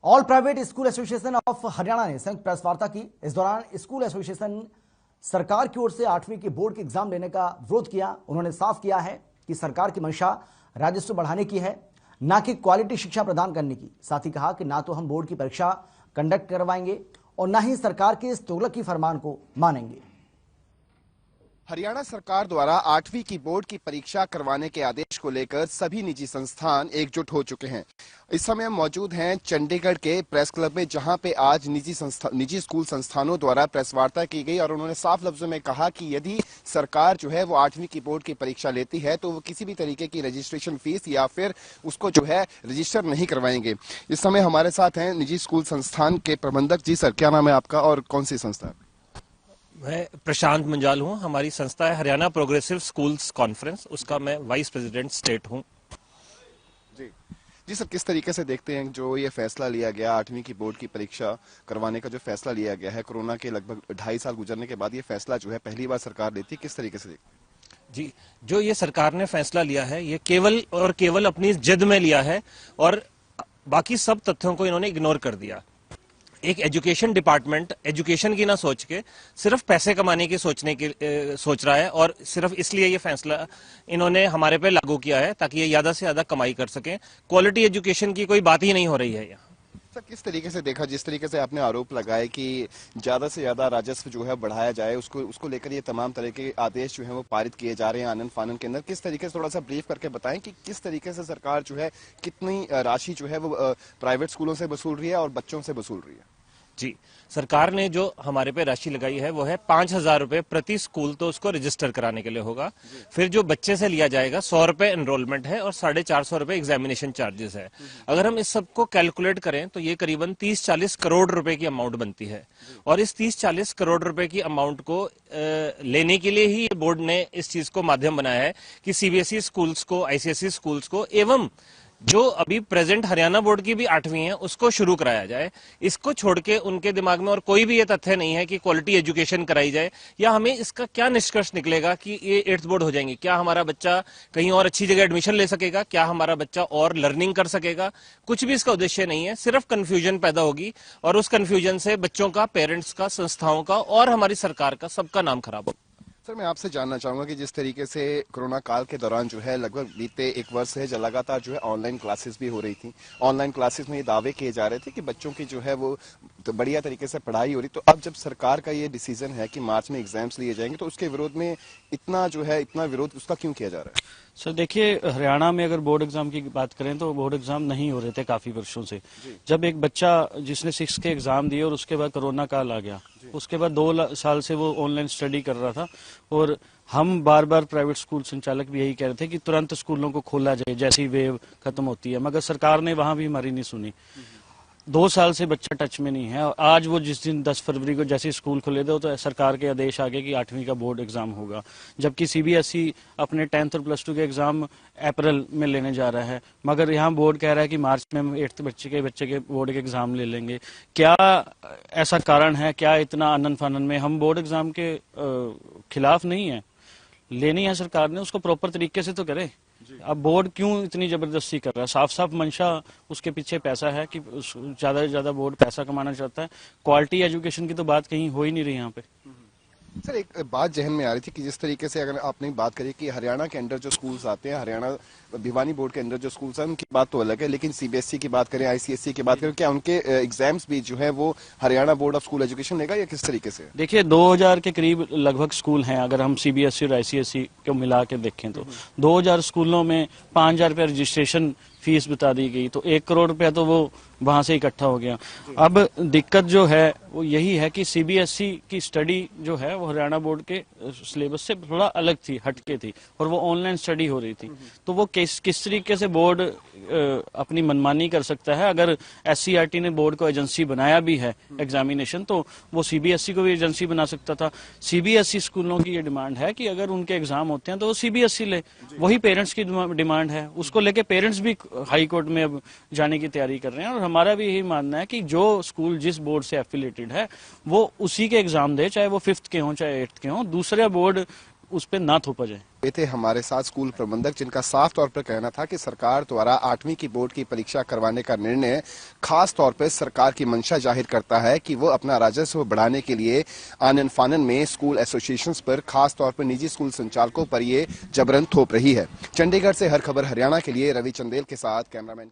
All private school association of Haryana ने संयुक्त press वार्ता की। इस दौरान स्कूल एसोसिएशन सरकार की ओर से 8वीं के बोर्ड के एग्जाम लेने का विरोध किया। उन्होंने साफ किया है कि सरकार की मंशा राजस्व बढ़ाने की है, ना कि क्वालिटी शिक्षा प्रदान करने की। साथ ही कहा कि ना तो हम बोर्ड की परीक्षा कंडक्ट करवाएंगे और ना ही सरकार के इस तुगलक की फरमान को मानेंगे। हरियाणा सरकार द्वारा 8वीं की बोर्ड की परीक्षा करवाने के आदेश को लेकर सभी निजी संस्थान एकजुट हो चुके हैं। इस समय हम मौजूद हैं चंडीगढ़ के प्रेस क्लब में, जहां पे आज निजी स्कूल संस्थानों द्वारा प्रेस वार्ता की गई और उन्होंने साफ लफ्जों में कहा कि यदि सरकार जो है वो 8वीं की बोर्ड की परीक्षा लेती है तो वो किसी भी तरीके की रजिस्ट्रेशन फीस या फिर उसको जो है रजिस्टर नहीं करवाएंगे। इस समय हमारे साथ हैं निजी स्कूल संस्थान के प्रबंधक। जी सर, क्या नाम है आपका और कौन सी संस्था है? मैं प्रशांत मंजाल हूं। हमारी संस्था है हरियाणा प्रोग्रेसिव स्कूल्स कॉन्फ्रेंस, उसका मैं वाइस प्रेसिडेंट स्टेट हूं। जी सर, किस तरीके से देखते हैं जो ये फैसला लिया गया 8वीं की बोर्ड की परीक्षा करवाने का जो फैसला लिया गया है, कोरोना के लगभग 2.5 साल गुजरने के बाद ये फैसला जो है पहली बार सरकार लेती है, किस तरीके से देखते हैं? जी, जो ये सरकार ने फैसला लिया है ये केवल और केवल अपनी जिद में लिया है और बाकी सब तथ्यों को इन्होंने इग्नोर कर दिया। एक एजुकेशन डिपार्टमेंट एजुकेशन की ना सोच के सिर्फ पैसे कमाने की सोच रहा है और सिर्फ इसलिए ये फैसला इन्होंने हमारे पे लागू किया है ताकि ये ज्यादा से ज्यादा कमाई कर सकें। क्वालिटी एजुकेशन की कोई बात ही नहीं हो रही है यहाँ। सर, किस तरीके से देखा, जिस तरीके से आपने आरोप लगाए कि ज्यादा से ज्यादा राजस्व जो है बढ़ाया जाए, उसको लेकर ये तमाम तरह के आदेश जो है वो पारित किए जा रहे हैं आनंद फानन के अंदर, किस तरीके से थोड़ा सा ब्रीफ करके बताएं कि किस तरीके से सरकार जो है कितनी राशि जो है वो प्राइवेट स्कूलों से वसूल रही है और बच्चों से वसूल रही है? जी, सरकार ने जो हमारे पे राशि लगाई है वो है 5,000 रुपए प्रति स्कूल, तो उसको रजिस्टर कराने के लिए होगा। फिर जो बच्चे से लिया जाएगा 100 रुपए एनरोलमेंट है और 450 रुपए एग्जामिनेशन चार्जेस है। अगर हम इस सबको कैलकुलेट करें तो ये करीबन 30-40 करोड़ रुपए की अमाउंट बनती है और इस 30-40 करोड़ रुपए की अमाउंट को लेने के लिए ही बोर्ड ने इस चीज को माध्यम बनाया है कि सीबीएसई स्कूल्स को, आईसीएसई स्कूल्स को एवं जो अभी प्रेजेंट हरियाणा बोर्ड की भी 8वीं है उसको शुरू कराया जाए। इसको छोड़ के उनके दिमाग में और कोई भी ये तथ्य नहीं है कि क्वालिटी एजुकेशन कराई जाए या हमें इसका क्या निष्कर्ष निकलेगा कि ये 8th बोर्ड हो जाएंगे। क्या हमारा बच्चा कहीं और अच्छी जगह एडमिशन ले सकेगा? क्या हमारा बच्चा और लर्निंग कर सकेगा? कुछ भी इसका उद्देश्य नहीं है, सिर्फ कंफ्यूजन पैदा होगी और उस कंफ्यूजन से बच्चों का, पेरेंट्स का, संस्थाओं का और हमारी सरकार का सबका नाम खराब होगा। सर, मैं आपसे जानना चाहूंगा कि जिस तरीके से कोरोना काल के दौरान जो है लगभग बीते 1 वर्ष से लगातार जो है ऑनलाइन क्लासेस भी हो रही थी, ऑनलाइन क्लासेस में ये दावे किए जा रहे थे कि बच्चों की जो है वो तो बढ़िया तरीके से पढ़ाई हो रही, तो अब जब सरकार का ये डिसीजन है कि मार्च में एग्जाम्स लिए जाएंगे तो उसके विरोध में इतना विरोध उसका क्यों किया जा रहा है? सर देखिए, हरियाणा में अगर बोर्ड एग्जाम की बात करें तो बोर्ड एग्जाम नहीं हो रहे थे काफी वर्षों से। जब एक बच्चा जिसने 6 के एग्जाम दिए और उसके बाद कोरोना काल आ गया, उसके बाद 2 साल से वो ऑनलाइन स्टडी कर रहा था और हम बार बार प्राइवेट स्कूल संचालक भी यही कह रहे थे कि तुरंत स्कूलों को खोला जाए जैसी वेव खत्म होती है, मगर सरकार ने वहां भी हमारी नहीं सुनी। 2 साल से बच्चा टच में नहीं है और आज वो जिस दिन 10 फरवरी को जैसे स्कूल खुले थे तो सरकार के आदेश आ गए कि 8वीं का बोर्ड एग्जाम होगा, जबकि सीबीएसई अपने 10th और +2 के एग्जाम अप्रैल में लेने जा रहा है, मगर यहाँ बोर्ड कह रहा है कि मार्च में हम 8th बच्चे के बोर्ड के एग्जाम ले लेंगे। क्या ऐसा कारण है? क्या इतना आनंद फानन में? हम बोर्ड एग्जाम के खिलाफ नहीं है, लेनी है सरकार ने, उसको प्रॉपर तरीके से तो करे। अब बोर्ड क्यों इतनी जबरदस्ती कर रहा है? साफ साफ मंशा उसके पीछे पैसा है कि ज्यादा से ज्यादा बोर्ड पैसा कमाना चाहता है। क्वालिटी एजुकेशन की तो बात कहीं हो ही नहीं रही यहाँ पे। सर, एक बात जहन में आ रही थी कि जिस तरीके से अगर आपने बात करी कि हरियाणा के अंदर जो स्कूल्स आते हैं, हरियाणा भिवानी बोर्ड के अंदर जो स्कूल्स हैं उनकी बात तो अलग है, लेकिन सीबीएसई की बात करें, आईसीएसई की बात करें, क्या उनके एग्जाम्स भी जो है वो Haryana board of school education लेगा या किस तरीके से? देखिए, 2000 के करीब लगभग स्कूल हैं अगर हम सीबीएसई और आईसीएसई को मिला के देखें तो 2000 स्कूलों में 5,000 रुपये रजिस्ट्रेशन फीस बता दी गई, तो 1 करोड़ रुपया तो वो वहां से इकट्ठा हो गया। अब दिक्कत जो है वो यही है कि सीबीएसई की स्टडी जो है वो हरियाणा बोर्ड के सिलेबस से थोड़ा अलग थी, हटके थी और वो ऑनलाइन स्टडी हो रही थी। तो वो किस तरीके से बोर्ड अपनी मनमानी कर सकता है? अगर एससीईआरटी ने बोर्ड को एजेंसी बनाया भी है एग्जामिनेशन, तो वो सीबीएसई को भी एजेंसी बना सकता था। सीबीएसई स्कूलों की ये डिमांड है कि अगर उनके एग्जाम होते हैं तो वो सीबीएसई ले, वही पेरेंट्स की डिमांड है, उसको लेके पेरेंट्स भी हाई कोर्ट में अब जाने की तैयारी कर रहे हैं। और हमारा भी यही मानना है कि जो स्कूल जिस बोर्ड से एफिलेटेड है वो उसी के एग्जाम दे, चाहे वो 5th के हों चाहे 8th के हों। दूसरा बोर्ड उस पर ना थोपा जाए। ये थे हमारे साथ स्कूल प्रबंधक, जिनका साफ तौर पर कहना था कि सरकार द्वारा 8वीं की बोर्ड की परीक्षा करवाने का निर्णय खास तौर पर सरकार की मंशा जाहिर करता है कि वो अपना राजस्व बढ़ाने के लिए आनन फानन में स्कूल एसोसिएशंस पर, खास तौर पर निजी स्कूल संचालकों पर ये जबरन थोप रही है। चंडीगढ़ से हर खबर हरियाणा के लिए रवि चंदेल के साथ कैमरामैन